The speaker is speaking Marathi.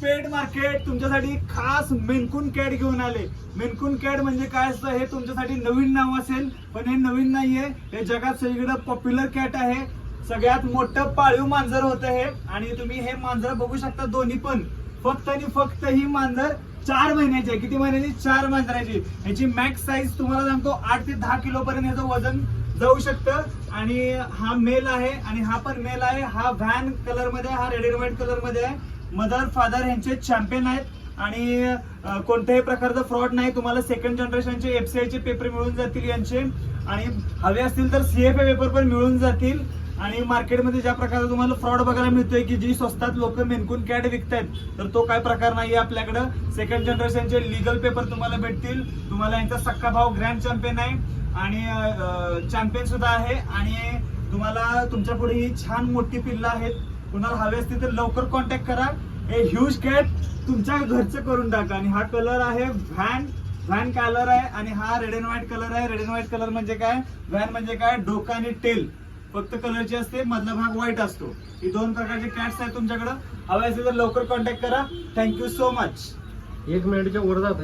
पेट मार्केट तुमच्यासाठी खास मेनकून कॅट घेऊन आले। मेनकून कॅट म्हणजे काय असतं हे तुमच्यासाठी नवीन नाव असेल, पण हे नवीन नाहीये, हे जगात सगळीकडे पॉप्युलर कॅट आहे। सगळ्यात मोठं पाळीव मांजर होतं हे, आणि तुम्ही हे मांजर बघू शकता दोन्ही पण। फक्त आणि फक्त ही मांजर 4 महिन्याची आहे। किती महिन्याची? 4 महिन्याची। याची मॅक्स साईज तुम्हाला सांगतो 8 ते 10 किलो पर्यंत याचं वजन जाऊ शकतं। आणि हा मेल आहे आणि हा पण मेल आहे। हा व्हॅन कलर मध्ये, हा रेड अँड व्हाईट कलर मध्ये आहे। मदर फादर यांचे चॅम्पियन आहेत आणि कोणत्याही प्रकारचा फ्रॉड नाही। तुम्हाला सेकंड जनरेशनचे FCI चे पेपर मिळून जातील यांचे, आणि हवे असतील तर CFA पेपर पण मिळून जातील। आणि मार्केटमध्ये ज्या प्रकारे तुम्हाला फ्रॉड बघायला मिळतोय की जी स्वस्तात लोक मेनकून कॅट विकतायत, तर तो काय प्रकार नाही आहे आपल्याकडे। सेकंड जनरेशनचे लीगल पेपर तुम्हाला भेटतील। तुम्हाला यांचा सक्का भाव ग्रँड चॅम्पियन आहे आणि चॅम्पियन सुद्धा आहे। आणि तुम्हाला तुमच्या पुढे ही छान मोठी पिल्लं आहेत। कुणाला हवे असतील तर लवकर कॉन्टॅक्ट करा। हे ह्यूज कॅट तुमच्या घरचं करून टाका। आणि हा कलर आहे व्हॅन कलर आहे, आणि हा रेड अँड व्हाईट कलर आहे। रेड अँड व्हाईट कलर म्हणजे काय, व्हॅन म्हणजे काय, डोका आणि टेल फक्त कलरची असते, मधला भाग व्हाईट असतो। ही 2 प्रकारचे कॅट्स आहेत तुमच्याकडे। हवे असेल तर लवकर कॉन्टॅक्ट करा। Thank you so much. 1 मिनिटच्या वर जात